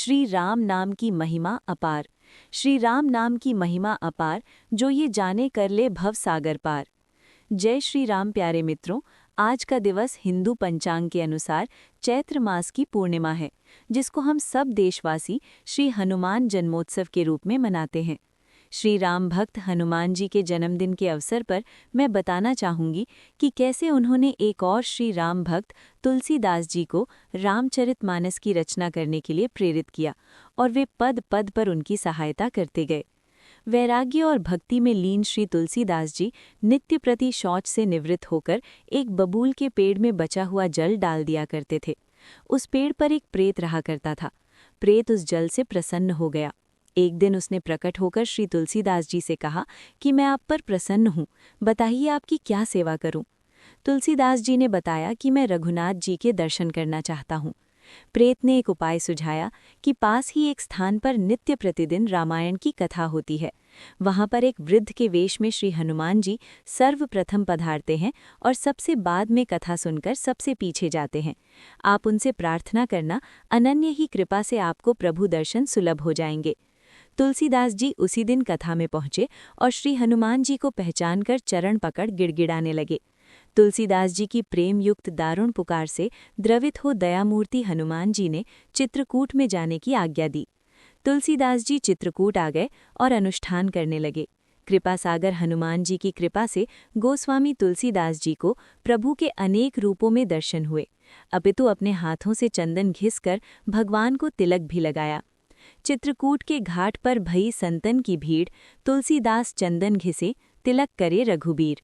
श्री राम नाम की महिमा अपार। श्री राम नाम की महिमा अपार, जो ये जाने कर ले भव सागर पार। जय श्री राम प्यारे मित्रों, आज का दिवस हिंदू पंचांग के अनुसार चैत्र मास की पूर्णिमा है, जिसको हम सब देशवासी श्री हनुमान जन्मोत्सव के रूप में मनाते हैं। श्री राम भक्त हनुमान जी के जन्मदिन के अवसर पर मैं बताना चाहूँगी कि कैसे उन्होंने एक और श्री राम भक्त तुलसीदास जी को रामचरितमानस की रचना करने के लिए प्रेरित किया और वे पद पद पर उनकी सहायता करते गए। वैराग्य और भक्ति में लीन श्री तुलसीदास जी नित्य प्रति शौच से निवृत्त होकर एक बबूल के पेड़ में बचा हुआ जल डाल दिया करते थे। उस पेड़ पर एक प्रेत रहा करता था। प्रेत उस जल से प्रसन्न हो गया। एक दिन उसने प्रकट होकर श्री तुलसीदास जी से कहा कि मैं आप पर प्रसन्न हूँ, बताइए आपकी क्या सेवा करूँ। तुलसीदास जी ने बताया कि मैं रघुनाथ जी के दर्शन करना चाहता हूँ। प्रेत ने एक उपाय सुझाया कि पास ही एक स्थान पर नित्य प्रतिदिन रामायण की कथा होती है। वहां पर एक वृद्ध के वेश में श्री हनुमान जी सर्वप्रथम पधारते हैं और सबसे बाद में कथा सुनकर सबसे पीछे जाते हैं। आप उनसे प्रार्थना करना, अनन्य ही कृपा से आपको प्रभु दर्शन सुलभ हो जाएंगे। तुलसीदास जी उसी दिन कथा में पहुंचे और श्री हनुमान जी को पहचानकर चरण पकड़ गिड़गिड़ाने लगे। तुलसीदास जी की प्रेम युक्त दारुण पुकार से द्रवित हो दयामूर्ति हनुमान जी ने चित्रकूट में जाने की आज्ञा दी। तुलसीदास जी चित्रकूट आ गए और अनुष्ठान करने लगे। कृपा सागर हनुमान जी की कृपा से गोस्वामी तुलसीदास जी को प्रभु के अनेक रूपों में दर्शन हुए, अपितु अपने हाथों से चंदन घिसकर भगवान को तिलक भी लगाया। चित्रकूट के घाट पर भई संतन की भीड़, तुलसीदास चंदन घिसे तिलक करे रघुबीर।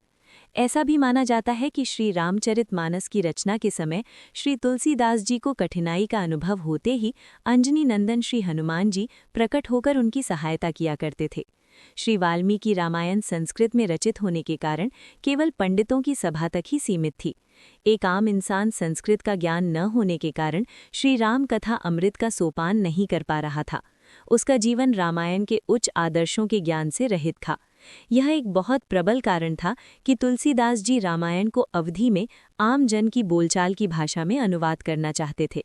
ऐसा भी माना जाता है कि श्री रामचरितमानस की रचना के समय श्री तुलसीदास जी को कठिनाई का अनुभव होते ही अंजनी नंदन श्री हनुमान जी प्रकट होकर उनकी सहायता किया करते थे। श्री वाल्मीकि रामायण संस्कृत में रचित होने के कारण केवल पंडितों की सभा तक ही सीमित थी। एक आम इंसान संस्कृत का ज्ञान न होने के कारण श्री राम कथा अमृत का सोपान नहीं कर पा रहा था। उसका जीवन रामायण के उच्च आदर्शों के ज्ञान से रहित था। यह एक बहुत प्रबल कारण था कि तुलसीदास जी रामायण को अवधि में आम जन की बोलचाल की भाषा में अनुवाद करना चाहते थे।